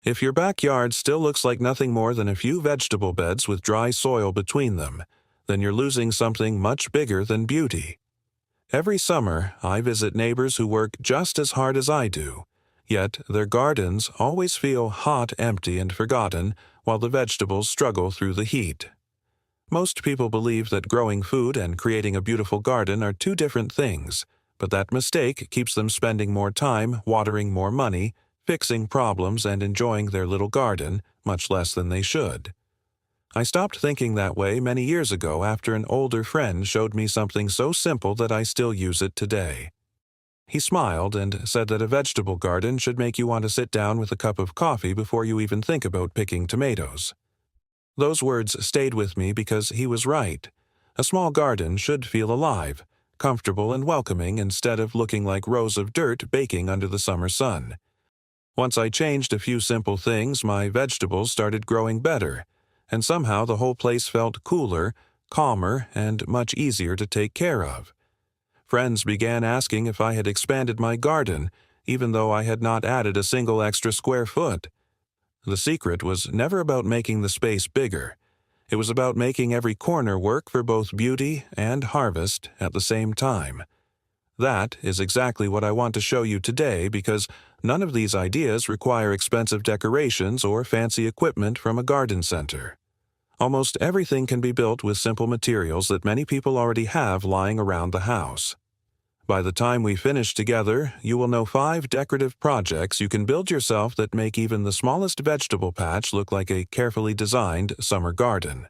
If your backyard still looks like nothing more than a few vegetable beds with dry soil between them, then you're losing something much bigger than beauty. Every summer, I visit neighbors who work just as hard as I do, yet their gardens always feel hot, empty, and forgotten while the vegetables struggle through the heat. Most people believe that growing food and creating a beautiful garden are two different things, but that mistake keeps them spending more time, watering more money, fixing problems, and enjoying their little garden much less than they should. I stopped thinking that way many years ago after an older friend showed me something so simple that I still use it today. He smiled and said that a vegetable garden should make you want to sit down with a cup of coffee before you even think about picking tomatoes. Those words stayed with me because he was right. A small garden should feel alive, comfortable and welcoming instead of looking like rows of dirt baking under the summer sun. Once I changed a few simple things, my vegetables started growing better, and somehow the whole place felt cooler, calmer, and much easier to take care of. Friends began asking if I had expanded my garden, even though I had not added a single extra square foot. The secret was never about making the space bigger. It was about making every corner work for both beauty and harvest at the same time. That is exactly what I want to show you today because none of these ideas require expensive decorations or fancy equipment from a garden center. Almost everything can be built with simple materials that many people already have lying around the house. By the time we finish together, you will know 5 decorative projects you can build yourself that make even the smallest vegetable patch look like a carefully designed summer garden.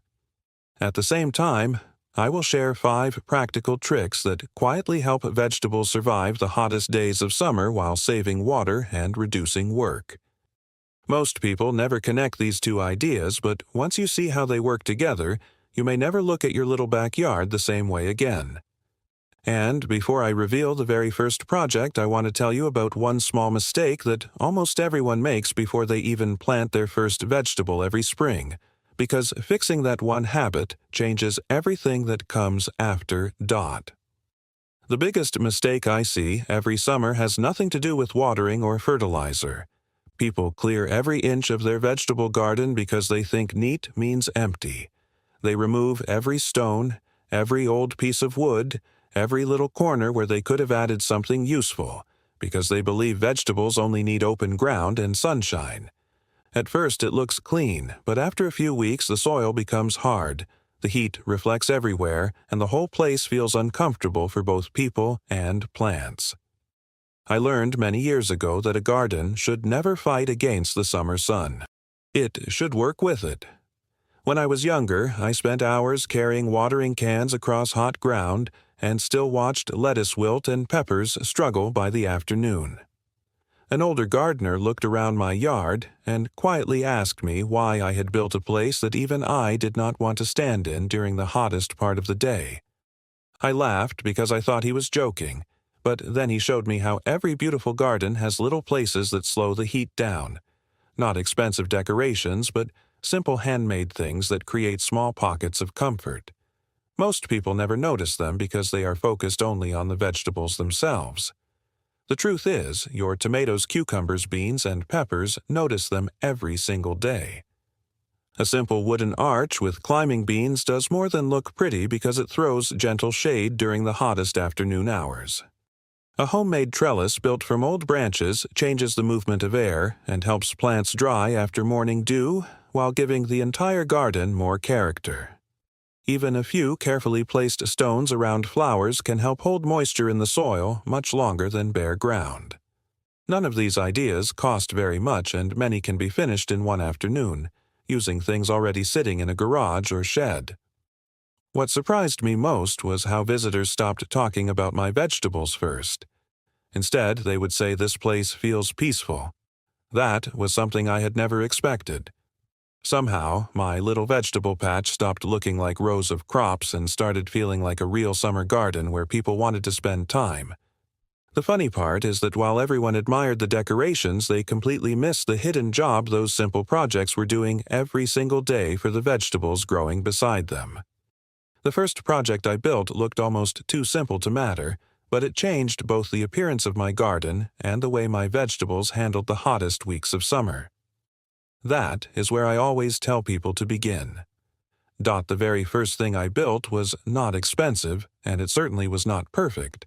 At the same time, I will share 5 practical tricks that quietly help vegetables survive the hottest days of summer while saving water and reducing work. Most people never connect these two ideas, but once you see how they work together, you may never look at your little backyard the same way again. And before I reveal the very first project, I want to tell you about one small mistake that almost everyone makes before they even plant their first vegetable every spring, because fixing that one habit changes everything that comes after. The biggest mistake I see every summer has nothing to do with watering or fertilizer. People clear every inch of their vegetable garden because they think neat means empty. They remove every stone, every old piece of wood, every little corner where they could have added something useful, because they believe vegetables only need open ground and sunshine. At first it looks clean, but after a few weeks the soil becomes hard, the heat reflects everywhere, and the whole place feels uncomfortable for both people and plants. I learned many years ago that a garden should never fight against the summer sun. It should work with it. When I was younger, I spent hours carrying watering cans across hot ground and still watched lettuce wilt and peppers struggle by the afternoon. An older gardener looked around my yard and quietly asked me why I had built a place that even I did not want to stand in during the hottest part of the day. I laughed because I thought he was joking, but then he showed me how every beautiful garden has little places that slow the heat down. Not expensive decorations, but simple handmade things that create small pockets of comfort. Most people never notice them because they are focused only on the vegetables themselves. The truth is, your tomatoes, cucumbers, beans, and peppers notice them every single day. A simple wooden arch with climbing beans does more than look pretty because it throws gentle shade during the hottest afternoon hours. A homemade trellis built from old branches changes the movement of air and helps plants dry after morning dew while giving the entire garden more character. Even a few carefully placed stones around flowers can help hold moisture in the soil much longer than bare ground. None of these ideas cost very much, and many can be finished in one afternoon, using things already sitting in a garage or shed. What surprised me most was how visitors stopped talking about my vegetables first. Instead, they would say this place feels peaceful. That was something I had never expected. Somehow, my little vegetable patch stopped looking like rows of crops and started feeling like a real summer garden where people wanted to spend time. The funny part is that while everyone admired the decorations, they completely missed the hidden job those simple projects were doing every single day for the vegetables growing beside them. The first project I built looked almost too simple to matter, but it changed both the appearance of my garden and the way my vegetables handled the hottest weeks of summer. That is where I always tell people to begin. The very first thing I built was not expensive, and it certainly was not perfect.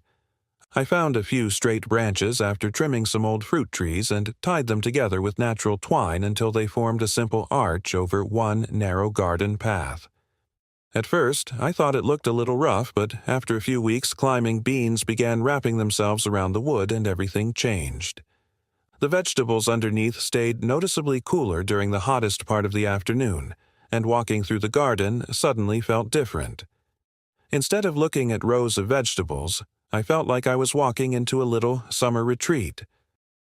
I found a few straight branches after trimming some old fruit trees and tied them together with natural twine until they formed a simple arch over one narrow garden path. At first, I thought it looked a little rough, but after a few weeks, climbing beans began wrapping themselves around the wood and everything changed. The vegetables underneath stayed noticeably cooler during the hottest part of the afternoon, and walking through the garden suddenly felt different. Instead of looking at rows of vegetables, I felt like I was walking into a little summer retreat.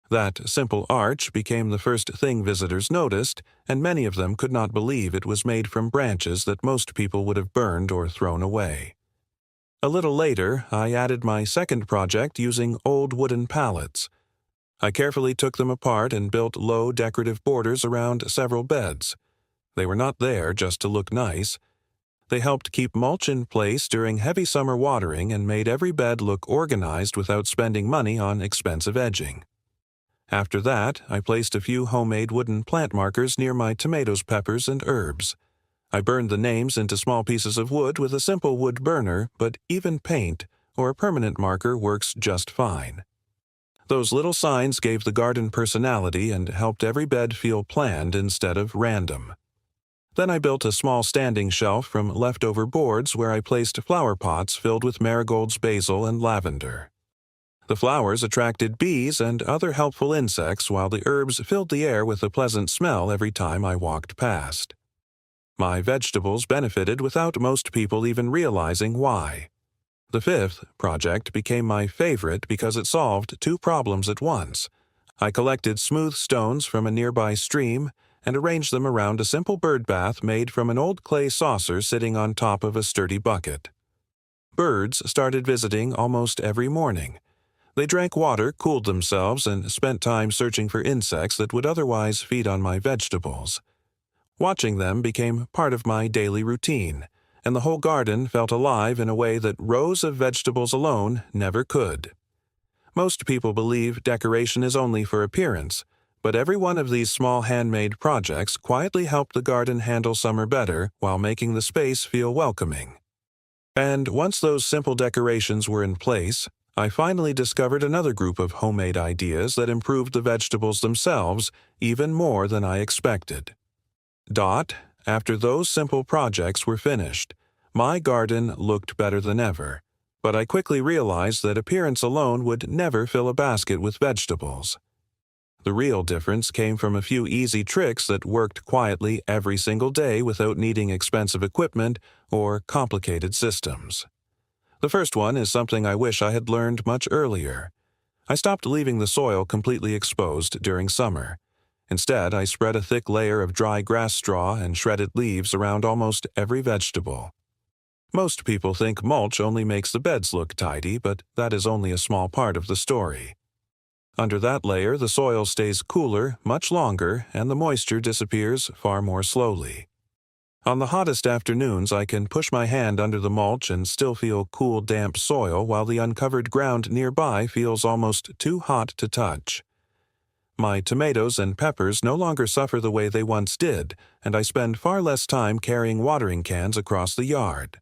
That simple arch became the first thing visitors noticed, and many of them could not believe it was made from branches that most people would have burned or thrown away. A little later, I added my second project using old wooden pallets. I carefully took them apart and built low decorative borders around several beds. They were not there just to look nice. They helped keep mulch in place during heavy summer watering and made every bed look organized without spending money on expensive edging. After that, I placed a few homemade wooden plant markers near my tomatoes, peppers, and herbs. I burned the names into small pieces of wood with a simple wood burner, but even paint or a permanent marker works just fine. Those little signs gave the garden personality and helped every bed feel planned instead of random. Then I built a small standing shelf from leftover boards where I placed flower pots filled with marigolds, basil, and lavender. The flowers attracted bees and other helpful insects, while the herbs filled the air with a pleasant smell every time I walked past. My vegetables benefited without most people even realizing why. The fifth project became my favorite because it solved two problems at once. I collected smooth stones from a nearby stream and arranged them around a simple bird bath made from an old clay saucer sitting on top of a sturdy bucket. Birds started visiting almost every morning. They drank water, cooled themselves, and spent time searching for insects that would otherwise feed on my vegetables. Watching them became part of my daily routine, and the whole garden felt alive in a way that rows of vegetables alone never could. Most people believe decoration is only for appearance, but every one of these small handmade projects quietly helped the garden handle summer better while making the space feel welcoming. And once those simple decorations were in place, I finally discovered another group of homemade ideas that improved the vegetables themselves even more than I expected. After those simple projects were finished, my garden looked better than ever, but I quickly realized that appearance alone would never fill a basket with vegetables. The real difference came from a few easy tricks that worked quietly every single day without needing expensive equipment or complicated systems. The first one is something I wish I had learned much earlier. I stopped leaving the soil completely exposed during summer. Instead, I spread a thick layer of dry grass straw and shredded leaves around almost every vegetable. Most people think mulch only makes the beds look tidy, but that is only a small part of the story. Under that layer, the soil stays cooler much longer and the moisture disappears far more slowly. On the hottest afternoons, I can push my hand under the mulch and still feel cool, damp soil, while the uncovered ground nearby feels almost too hot to touch. My tomatoes and peppers no longer suffer the way they once did, and I spend far less time carrying watering cans across the yard.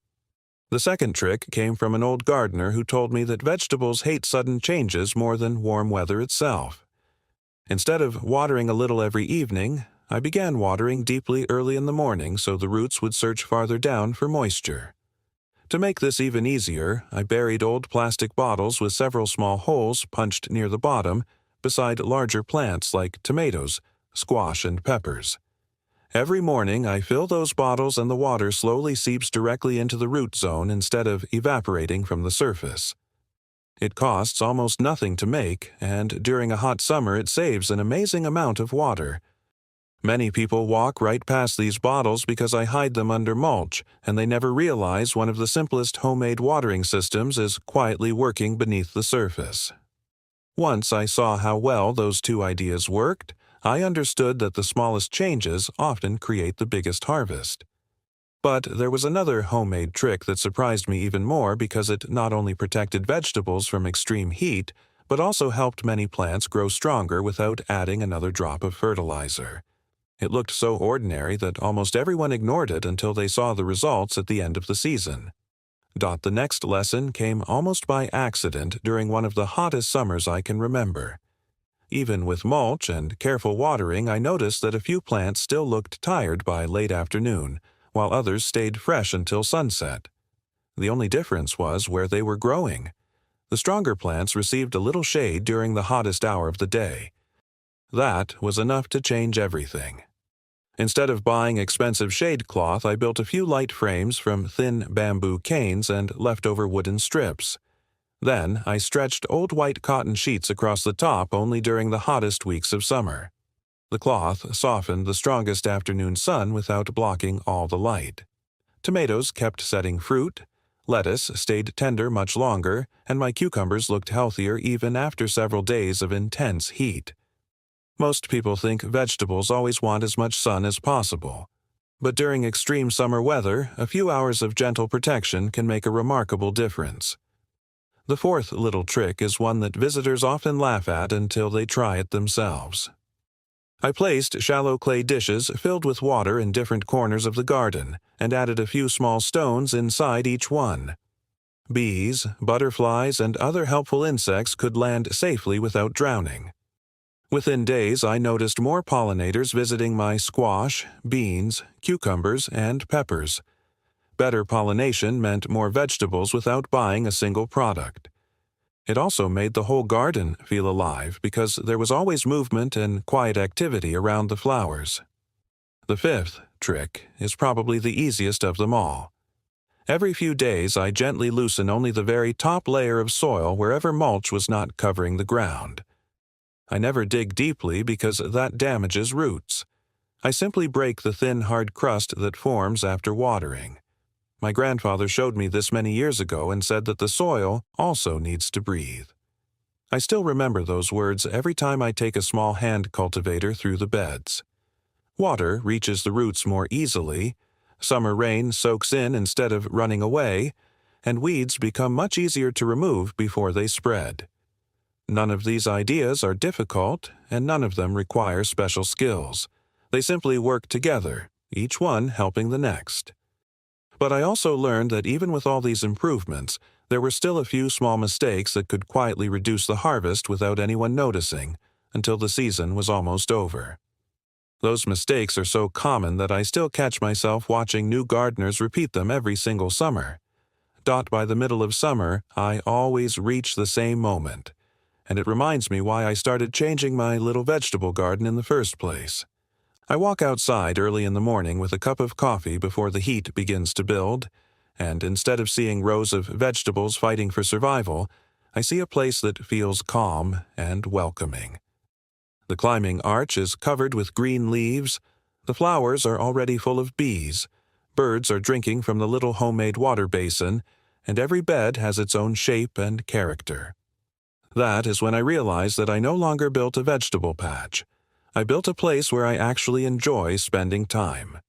The second trick came from an old gardener who told me that vegetables hate sudden changes more than warm weather itself. Instead of watering a little every evening, I began watering deeply early in the morning so the roots would search farther down for moisture. To make this even easier, I buried old plastic bottles with several small holes punched near the bottom beside larger plants like tomatoes, squash, and peppers. Every morning, I fill those bottles and the water slowly seeps directly into the root zone instead of evaporating from the surface. It costs almost nothing to make, and during a hot summer it saves an amazing amount of water. Many people walk right past these bottles because I hide them under mulch, and they never realize one of the simplest homemade watering systems is quietly working beneath the surface. Once I saw how well those two ideas worked, I understood that the smallest changes often create the biggest harvest. But there was another homemade trick that surprised me even more because it not only protected vegetables from extreme heat, but also helped many plants grow stronger without adding another drop of fertilizer. It looked so ordinary that almost everyone ignored it until they saw the results at the end of the season. The next lesson came almost by accident during one of the hottest summers I can remember. Even with mulch and careful watering, I noticed that a few plants still looked tired by late afternoon, while others stayed fresh until sunset. The only difference was where they were growing. The stronger plants received a little shade during the hottest hour of the day. That was enough to change everything. Instead of buying expensive shade cloth, I built a few light frames from thin bamboo canes and leftover wooden strips. Then, I stretched old white cotton sheets across the top only during the hottest weeks of summer. The cloth softened the strongest afternoon sun without blocking all the light. Tomatoes kept setting fruit, lettuce stayed tender much longer, and my cucumbers looked healthier even after several days of intense heat. Most people think vegetables always want as much sun as possible. But during extreme summer weather, a few hours of gentle protection can make a remarkable difference. The fourth little trick is one that visitors often laugh at until they try it themselves. I placed shallow clay dishes filled with water in different corners of the garden and added a few small stones inside each one. Bees, butterflies, and other helpful insects could land safely without drowning. Within days, I noticed more pollinators visiting my squash, beans, cucumbers, and peppers. Better pollination meant more vegetables without buying a single product. It also made the whole garden feel alive because there was always movement and quiet activity around the flowers. The fifth trick is probably the easiest of them all. Every few days, I gently loosen only the very top layer of soil wherever mulch was not covering the ground. I never dig deeply because that damages roots. I simply break the thin, hard crust that forms after watering. My grandfather showed me this many years ago and said that the soil also needs to breathe. I still remember those words every time I take a small hand cultivator through the beds. Water reaches the roots more easily, summer rain soaks in instead of running away, and weeds become much easier to remove before they spread. None of these ideas are difficult, and none of them require special skills. They simply work together, each one helping the next. But I also learned that even with all these improvements, there were still a few small mistakes that could quietly reduce the harvest without anyone noticing, until the season was almost over. Those mistakes are so common that I still catch myself watching new gardeners repeat them every single summer. By the middle of summer, I always reach the same moment. And it reminds me why I started changing my little vegetable garden in the first place. I walk outside early in the morning with a cup of coffee before the heat begins to build, and instead of seeing rows of vegetables fighting for survival, I see a place that feels calm and welcoming. The climbing arch is covered with green leaves, the flowers are already full of bees, birds are drinking from the little homemade water basin, and every bed has its own shape and character. That is when I realized that I no longer built a vegetable patch. I built a place where I actually enjoy spending time.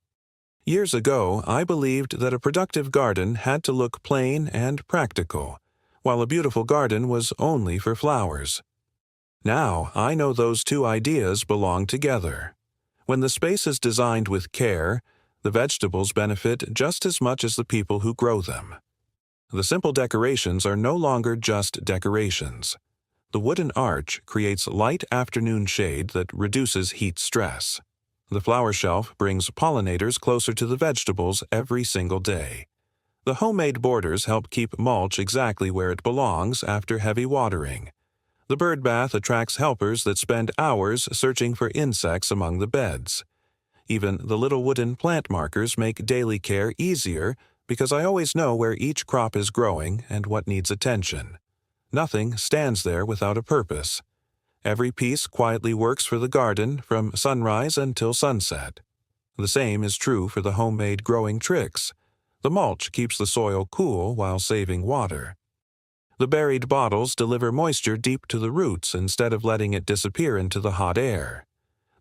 Years ago, I believed that a productive garden had to look plain and practical, while a beautiful garden was only for flowers. Now, I know those two ideas belong together. When the space is designed with care, the vegetables benefit just as much as the people who grow them. The simple decorations are no longer just decorations. The wooden arch creates light afternoon shade that reduces heat stress. The flower shelf brings pollinators closer to the vegetables every single day. The homemade borders help keep mulch exactly where it belongs after heavy watering. The bird bath attracts helpers that spend hours searching for insects among the beds. Even the little wooden plant markers make daily care easier because I always know where each crop is growing and what needs attention. Nothing stands there without a purpose. Every piece quietly works for the garden from sunrise until sunset. The same is true for the homemade growing tricks. The mulch keeps the soil cool while saving water. The buried bottles deliver moisture deep to the roots instead of letting it disappear into the hot air.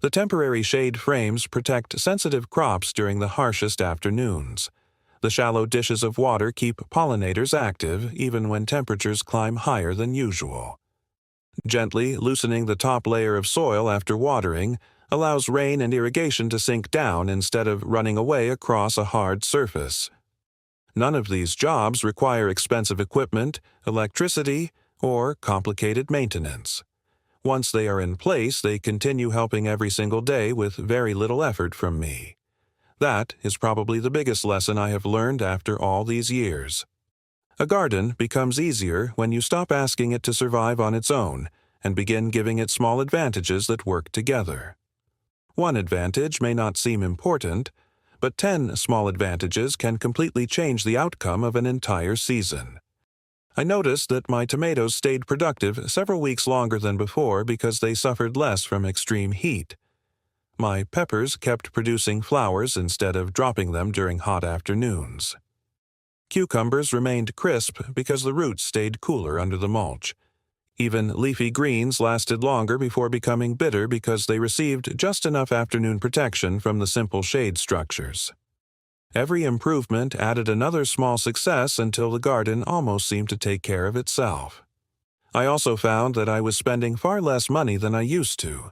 The temporary shade frames protect sensitive crops during the harshest afternoons. The shallow dishes of water keep pollinators active even when temperatures climb higher than usual. Gently loosening the top layer of soil after watering allows rain and irrigation to sink down instead of running away across a hard surface. None of these jobs require expensive equipment, electricity, or complicated maintenance. Once they are in place, they continue helping every single day with very little effort from me. That is probably the biggest lesson I have learned after all these years. A garden becomes easier when you stop asking it to survive on its own and begin giving it small advantages that work together. One advantage may not seem important, but 10 small advantages can completely change the outcome of an entire season. I noticed that my tomatoes stayed productive several weeks longer than before because they suffered less from extreme heat. My peppers kept producing flowers instead of dropping them during hot afternoons. Cucumbers remained crisp because the roots stayed cooler under the mulch. Even leafy greens lasted longer before becoming bitter because they received just enough afternoon protection from the simple shade structures. Every improvement added another small success until the garden almost seemed to take care of itself. I also found that I was spending far less money than I used to.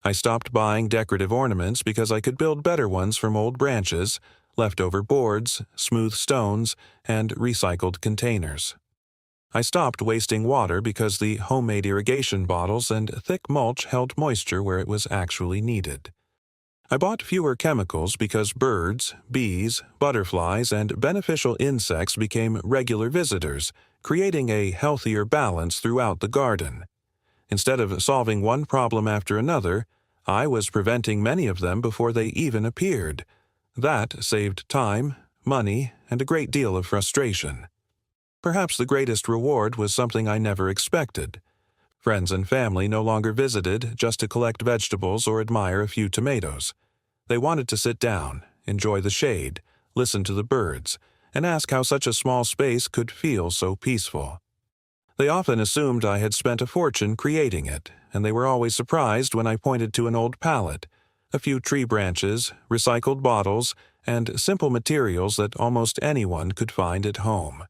I stopped buying decorative ornaments because I could build better ones from old branches, leftover boards, smooth stones, and recycled containers. I stopped wasting water because the homemade irrigation bottles and thick mulch held moisture where it was actually needed. I bought fewer chemicals because birds, bees, butterflies, and beneficial insects became regular visitors, creating a healthier balance throughout the garden. Instead of solving one problem after another, I was preventing many of them before they even appeared. That saved time, money, and a great deal of frustration. Perhaps the greatest reward was something I never expected. Friends and family no longer visited just to collect vegetables or admire a few tomatoes. They wanted to sit down, enjoy the shade, listen to the birds, and ask how such a small space could feel so peaceful. They often assumed I had spent a fortune creating it, and they were always surprised when I pointed to an old pallet, a few tree branches, recycled bottles, and simple materials that almost anyone could find at home.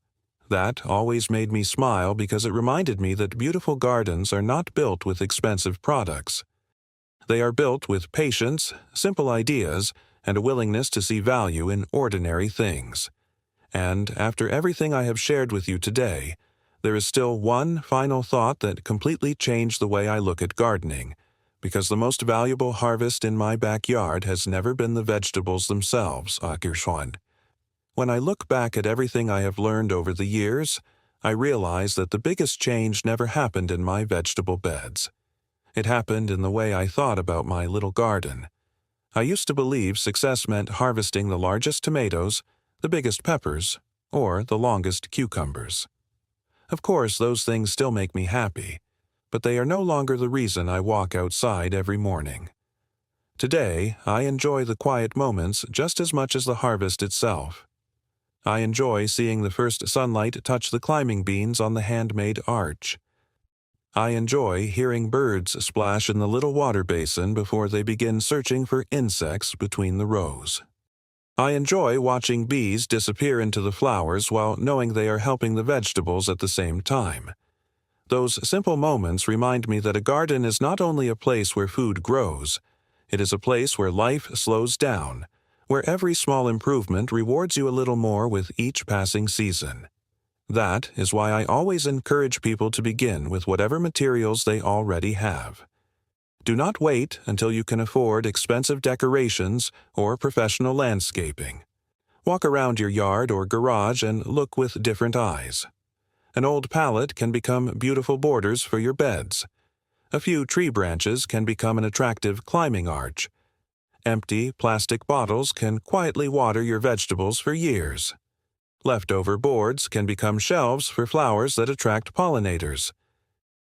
That always made me smile because it reminded me that beautiful gardens are not built with expensive products. They are built with patience, simple ideas, and a willingness to see value in ordinary things. And after everything I have shared with you today, there is still one final thought that completely changed the way I look at gardening, because the most valuable harvest in my backyard has never been the vegetables themselves, Akirshwan. When I look back at everything I have learned over the years, I realize that the biggest change never happened in my vegetable beds. It happened in the way I thought about my little garden. I used to believe success meant harvesting the largest tomatoes, the biggest peppers, or the longest cucumbers. Of course, those things still make me happy, but they are no longer the reason I walk outside every morning. Today, I enjoy the quiet moments just as much as the harvest itself. I enjoy seeing the first sunlight touch the climbing beans on the handmade arch. I enjoy hearing birds splash in the little water basin before they begin searching for insects between the rows. I enjoy watching bees disappear into the flowers while knowing they are helping the vegetables at the same time. Those simple moments remind me that a garden is not only a place where food grows, it is a place where life slows down, where every small improvement rewards you a little more with each passing season. That is why I always encourage people to begin with whatever materials they already have. Do not wait until you can afford expensive decorations or professional landscaping. Walk around your yard or garage and look with different eyes. An old pallet can become beautiful borders for your beds. A few tree branches can become an attractive climbing arch. Empty plastic bottles can quietly water your vegetables for years. Leftover boards can become shelves for flowers that attract pollinators.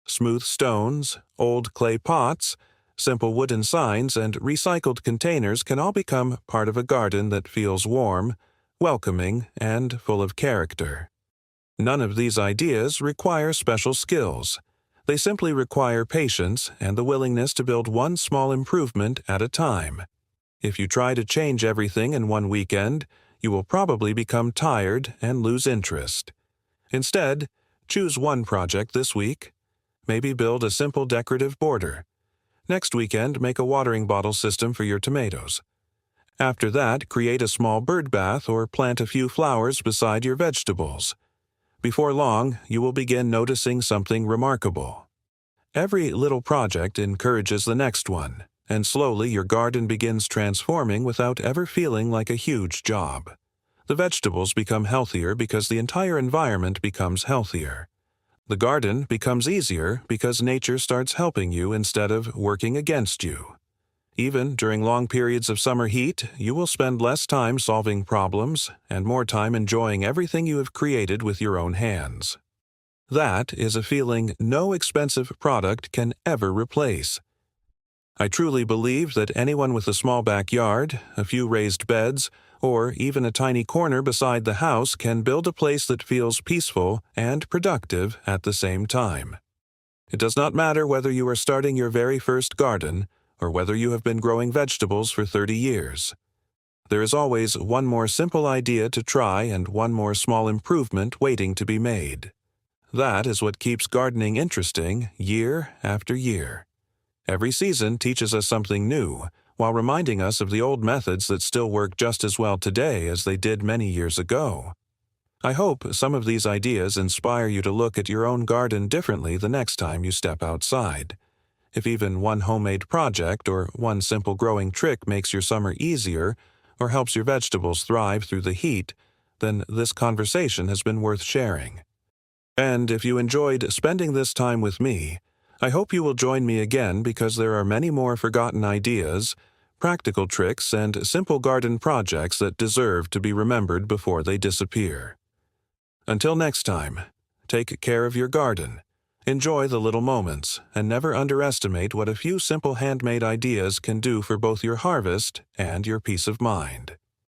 Smooth stones, old clay pots, simple wooden signs, and recycled containers can all become part of a garden that feels warm, welcoming, and full of character. None of these ideas require special skills. They simply require patience and the willingness to build one small improvement at a time. If you try to change everything in one weekend, you will probably become tired and lose interest. Instead, choose one project this week. Maybe build a simple decorative border. Next weekend, make a watering bottle system for your tomatoes. After that, create a small bird bath or plant a few flowers beside your vegetables. Before long, you will begin noticing something remarkable. Every little project encourages the next one, and slowly your garden begins transforming without ever feeling like a huge job. The vegetables become healthier because the entire environment becomes healthier. The garden becomes easier because nature starts helping you instead of working against you. Even during long periods of summer heat, you will spend less time solving problems and more time enjoying everything you have created with your own hands. That is a feeling no expensive product can ever replace. I truly believe that anyone with a small backyard, a few raised beds, or even a tiny corner beside the house can build a place that feels peaceful and productive at the same time. It does not matter whether you are starting your very first garden or whether you have been growing vegetables for 30 years. There is always one more simple idea to try and one more small improvement waiting to be made. That is what keeps gardening interesting year after year. Every season teaches us something new, while reminding us of the old methods that still work just as well today as they did many years ago. I hope some of these ideas inspire you to look at your own garden differently the next time you step outside. If even one homemade project or one simple growing trick makes your summer easier or helps your vegetables thrive through the heat, then this conversation has been worth sharing. And if you enjoyed spending this time with me, I hope you will join me again because there are many more forgotten ideas, practical tricks, and simple garden projects that deserve to be remembered before they disappear. Until next time, take care of your garden. Enjoy the little moments, and never underestimate what a few simple handmade ideas can do for both your harvest and your peace of mind.